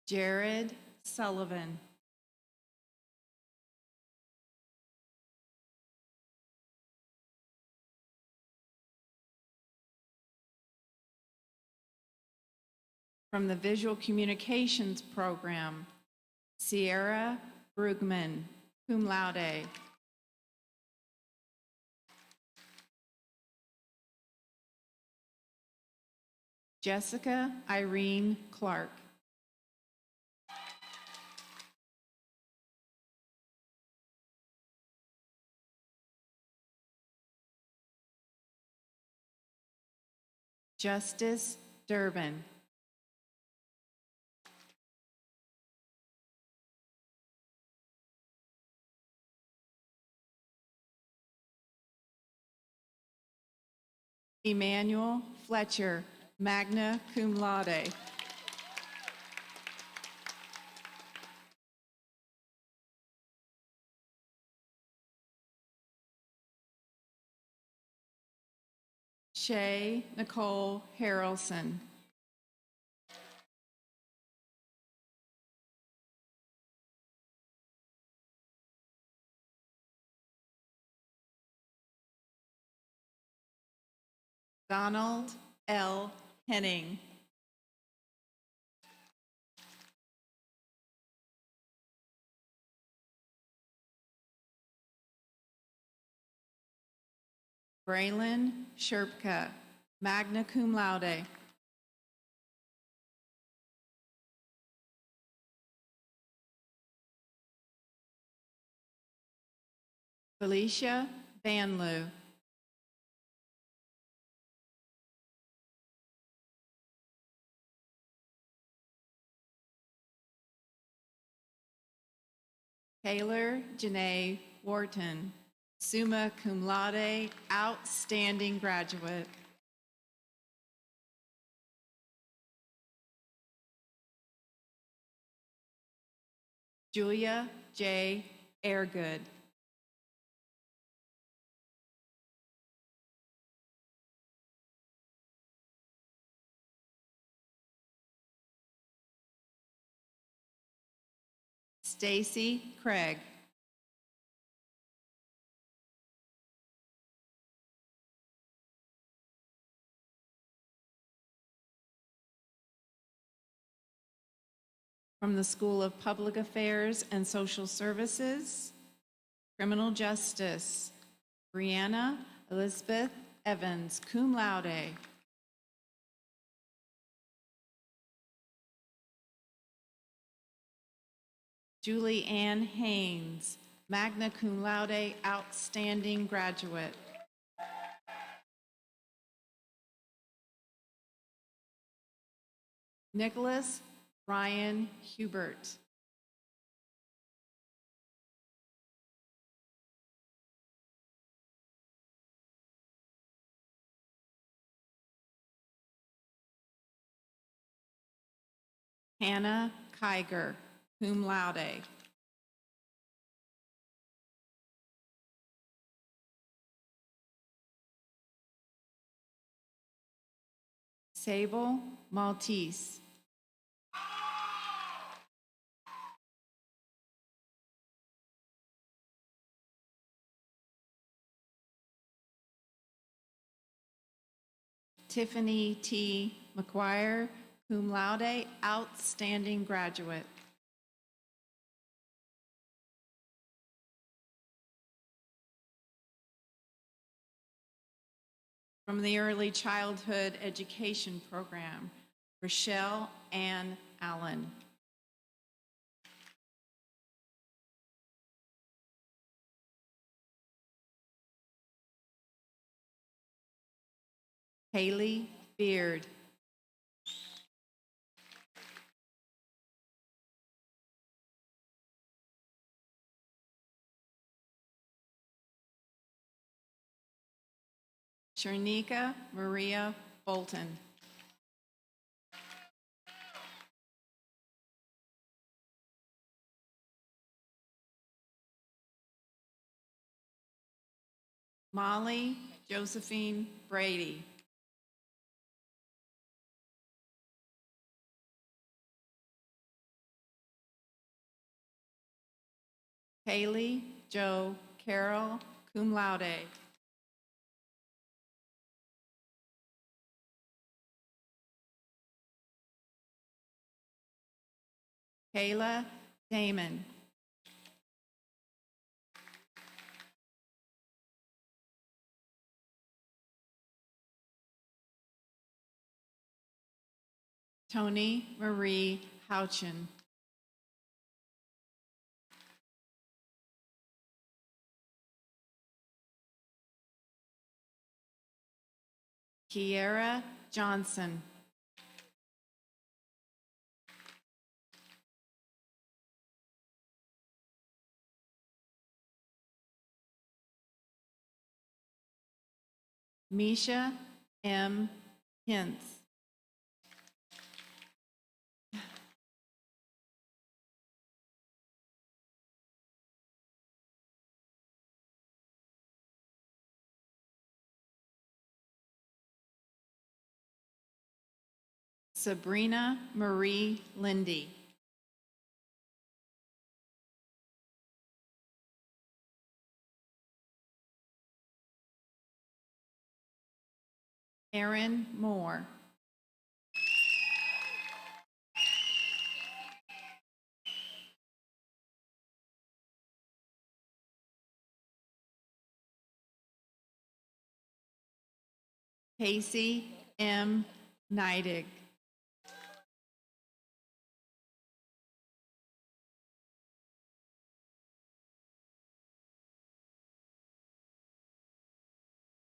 Jared Sullivan. From the Visual Communications Program, Sierra Brugman, cum laude. Jessica Irene Clark. Justice Durbin. Emmanuel Fletcher, magna cum laude. Shay Nicole Harrelson. Donald L. Henning. Braylon Sherpka, magna cum laude. Felicia Banlew. Taylor Janae Wharton, summa cum laude, outstanding graduate. Julia J. Airgood. Stacy Craig. From the School of Public Affairs and Social Services, Criminal Justice, Brianna Elizabeth Evans, cum laude. Julie Ann Haynes, magna cum laude, outstanding graduate. Nicholas Ryan Hubert. Hannah Kiger, cum laude. Sable Maltese. Tiffany T. McGuire, cum laude, outstanding graduate. From the Early Childhood Education Program, Rochelle Ann Allen. Haley Beard. Sharnika Maria Bolton. Molly Josephine Brady. Haley Jo Carroll, cum laude. Kayla Damon. Tony Marie Houchin. Kiera Johnson. Misha M. Hintz. Sabrina Marie Lindy. Aaron Moore. Casey M. Neidig.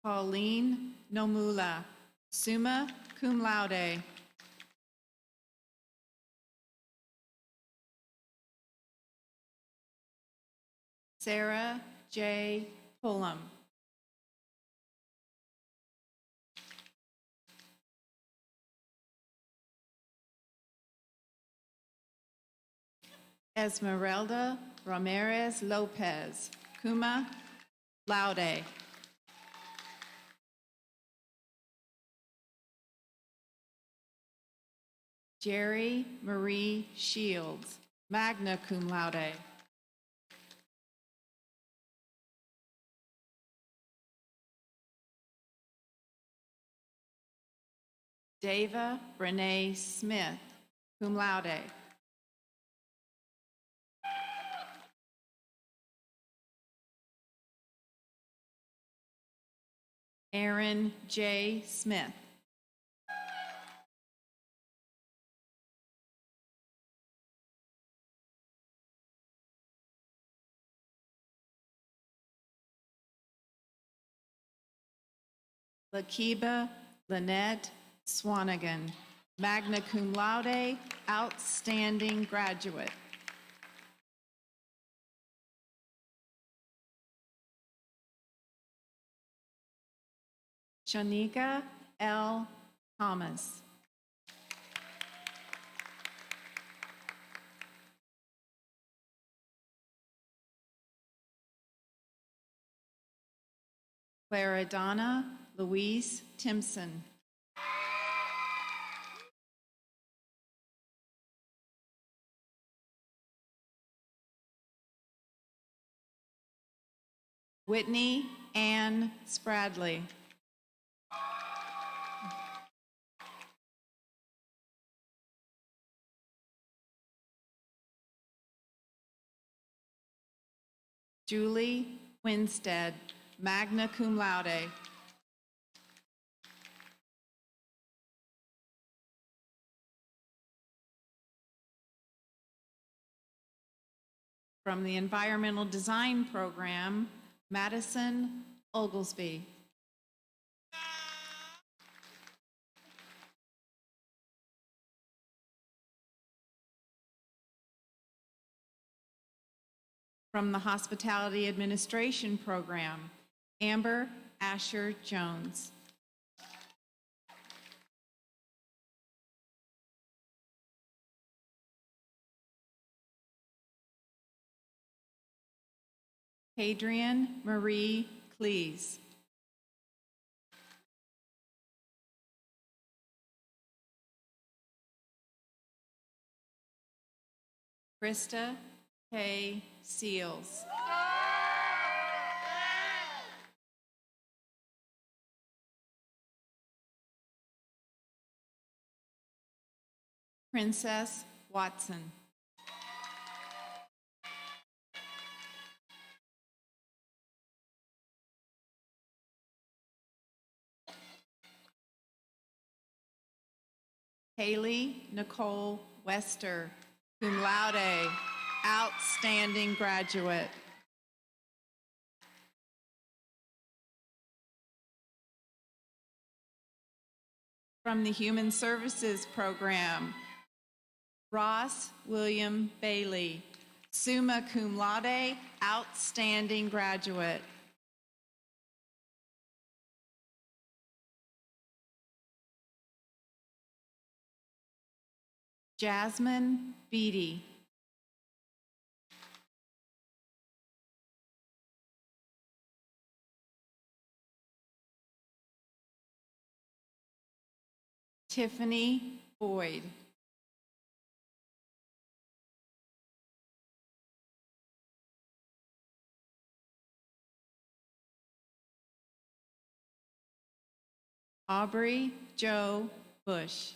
Pauline Nomula, summa cum laude. Sarah J. Pullum. Esmeralda Ramirez Lopez, cum laude. Jerry Marie Shields, magna cum laude. Dava Renee Smith, cum laude. Aaron J. Smith. Lakiba Lynette Swanigan, magna cum laude, outstanding graduate. Shanika L. Thomas. Claradonna Louise Timpson. Whitney Ann Spradley. Julie Winstead, magna cum laude. From the Environmental Design Program, Madison Oglesby. From the Hospitality Administration Program, Amber Asher Jones. Hadrian Marie Cleese. Krista K. Seals. Princess Watson. Haley Nicole Wester, cum laude, outstanding graduate. From the Human Services Program, Ross William Bailey, summa cum laude, outstanding graduate. Jasmine Beatty. Tiffany Boyd. Aubrey Jo Bush.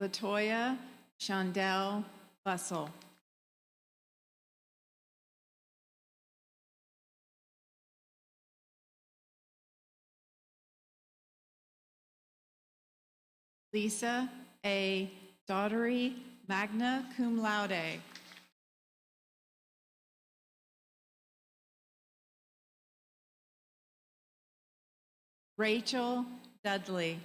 Latoya Shondell Bussell. Lisa A. Daughtery, magna cum laude. Rachel Dudley.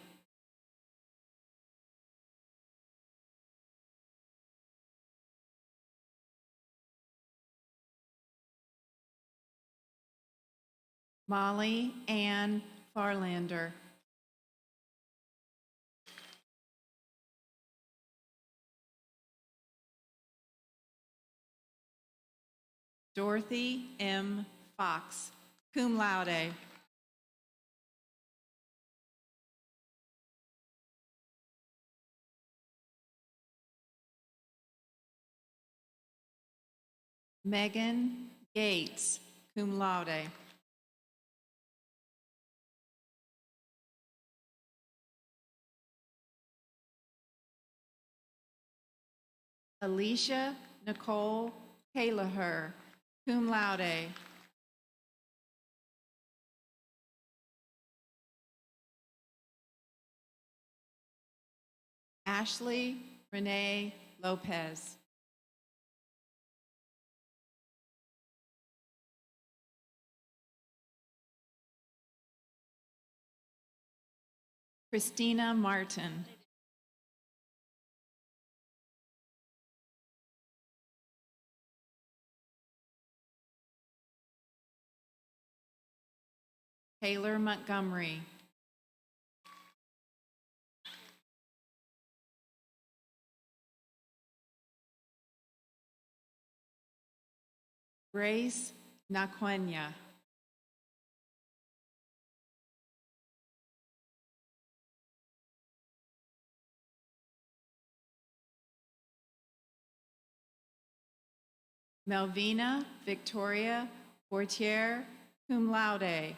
Molly Ann Farlander. Dorothy M. Fox, cum laude. Megan Gates, cum laude. Alicia Nicole Kalaher, cum laude. Ashley Renee Lopez. Christina Martin. Taylor Montgomery. Grace Naquenya. Melvina Victoria Portier, cum laude.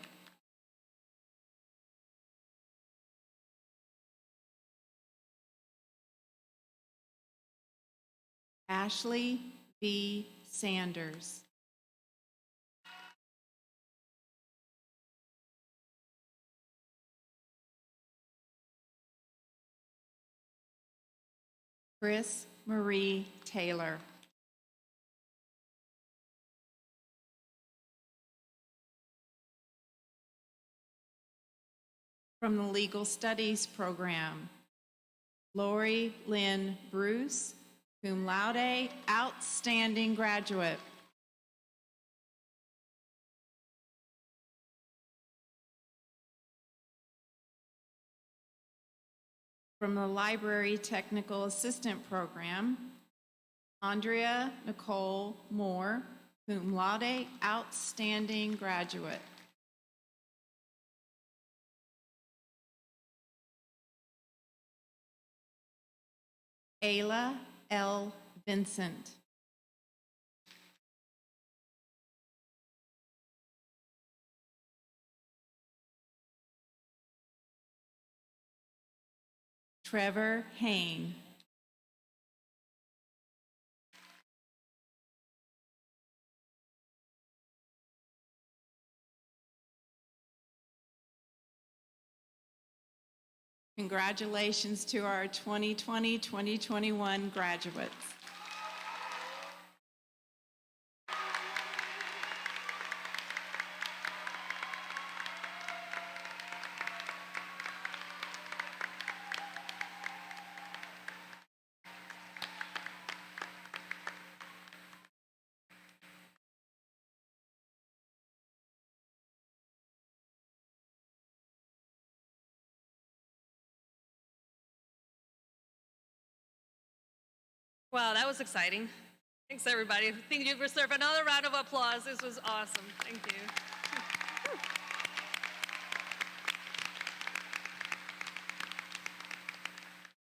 Ashley V. Sanders. Chris Marie Taylor. From the Legal Studies program, Lori Lynn Bruce, cum laude, outstanding graduate. From the Library Technical Assistant program, Andrea Nicole Moore, cum laude, outstanding graduate. Ayla L. Vincent. Trevor Hain. Congratulations to our 2020-2021 graduates. Wow, that was exciting. Thanks, everybody. I think you deserve another round of applause. This was awesome. Thank you.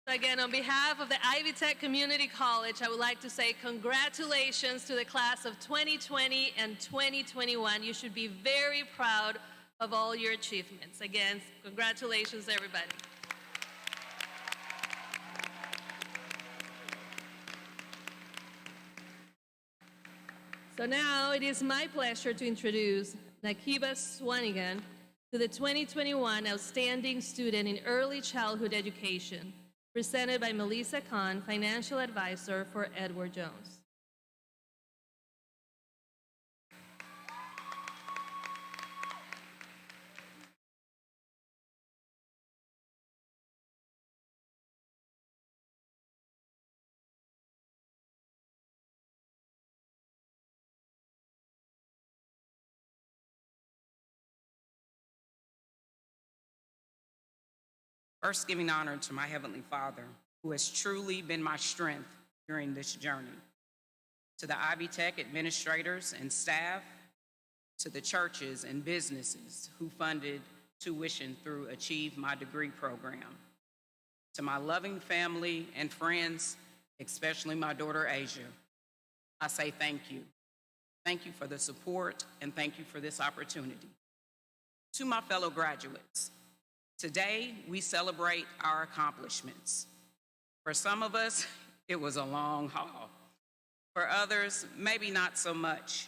Again, on behalf of the Ivy Tech Community College, I would like to say congratulations to the class of 2020 and 2021. You should be very proud of all your achievements. Again, congratulations, everybody. So now it is my pleasure to introduce Nakiba Swanigan to the 2021 Outstanding Student in Early Childhood Education, presented by Melissa Kahn, Financial Advisor for Edward Jones. First, giving honor to my Heavenly Father, who has truly been my strength during this journey. To the Ivy Tech administrators and staff, to the churches and businesses who funded tuition through Achieve My Degree program. To my loving family and friends, especially my daughter Asia, I say thank you. Thank you for the support and thank you for this opportunity. To my fellow graduates, today we celebrate our accomplishments. For some of us, it was a long haul. For others, maybe not so much.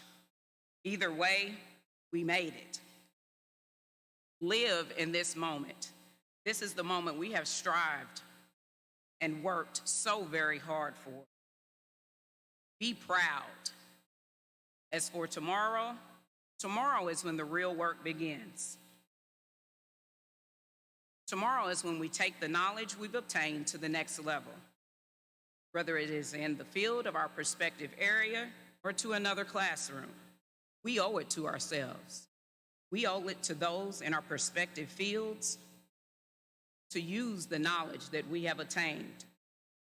Either way, we made it. Live in this moment. This is the moment we have strived and worked so very hard for. Be proud. As for tomorrow, tomorrow is when the real work begins. Tomorrow is when we take the knowledge we've obtained to the next level, whether it is in the field of our prospective area or to another classroom. We owe it to ourselves. We owe it to those in our prospective fields to use the knowledge that we have attained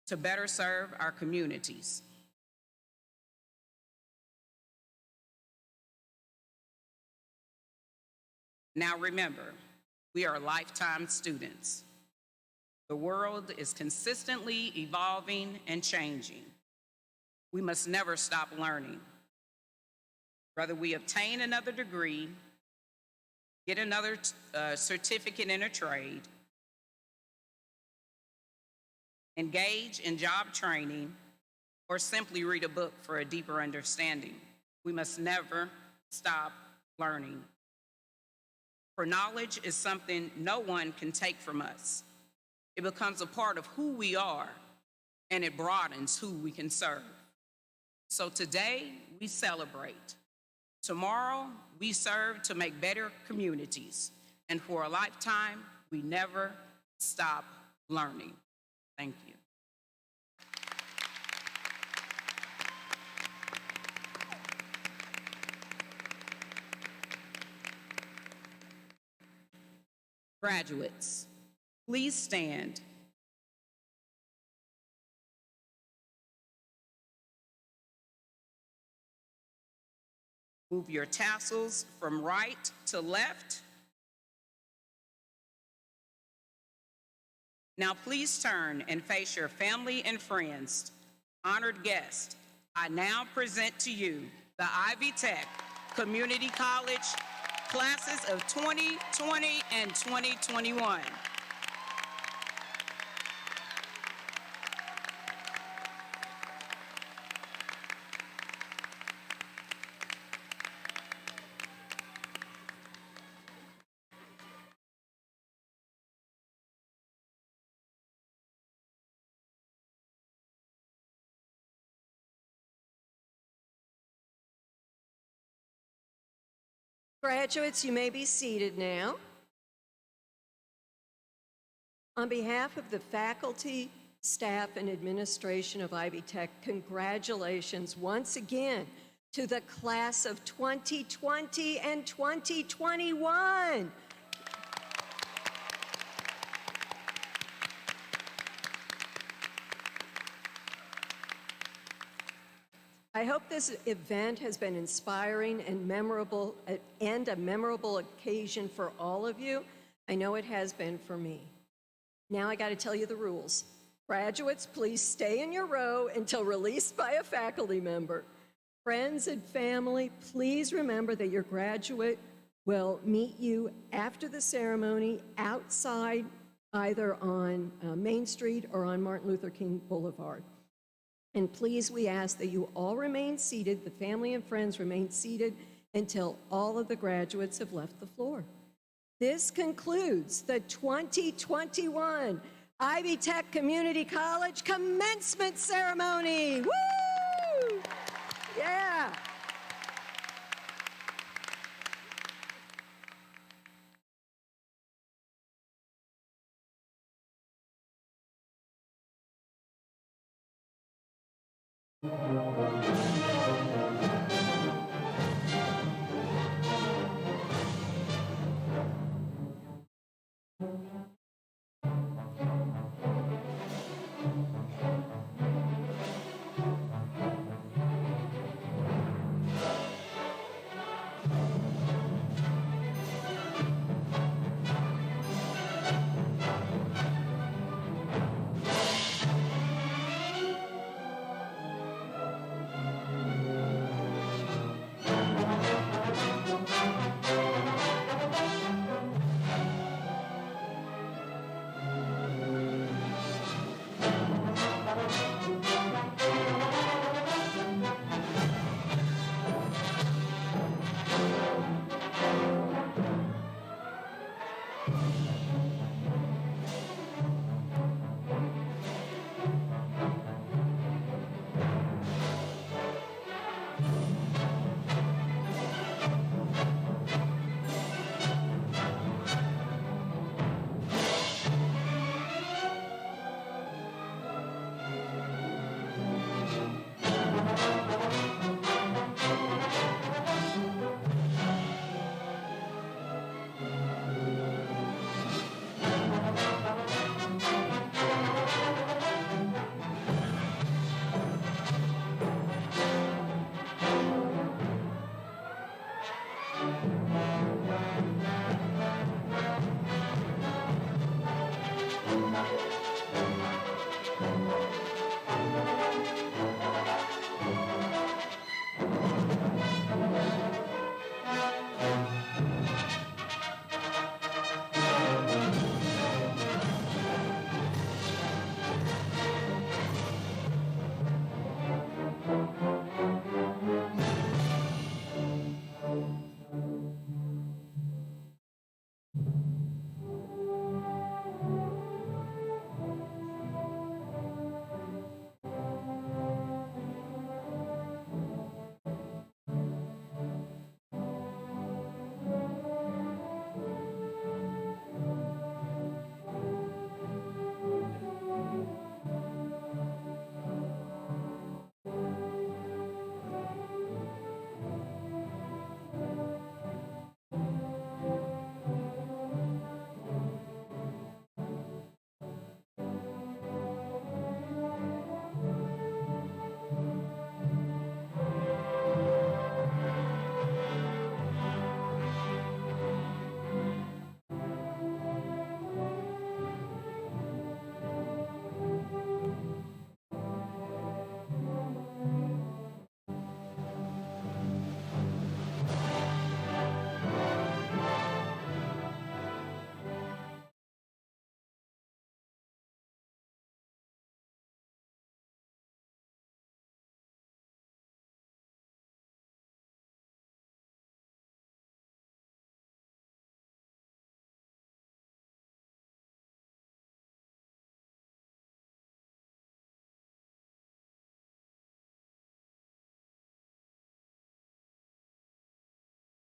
to better serve our communities. Now remember, we are lifetime students. The world is consistently evolving and changing. We must never stop learning. Whether we obtain another degree, get another certificate in a trade, engage in job training, or simply read a book for a deeper understanding, we must never stop learning. For knowledge is something no one can take from us. It becomes a part of who we are, and it broadens who we can serve. So today, we celebrate. Tomorrow, we serve to make better communities. And for a lifetime, we never stop learning. Thank you. Graduates, please stand. Move your tassels from right to left. Now please turn and face your family and friends. Honored guests, I now present to you the Ivy Tech Community College classes of 2020 and 2021. Graduates, you may be seated now. On behalf of the faculty, staff, and administration of Ivy Tech, congratulations once again to the class of 2020 and 2021. I hope this event has been inspiring and memorable, and a memorable occasion for all of you. I know it has been for me. Now I got to tell you the rules. Graduates, please stay in your row until released by a faculty member. Friends and family, please remember that your graduate will meet you after the ceremony outside, either on Main Street or on Martin Luther King Boulevard. And please, we ask that you all remain seated, the family and friends remain seated until all of the graduates have left the floor. This concludes the 2021 Ivy Tech Community College Commencement Ceremony. Woo! Yeah.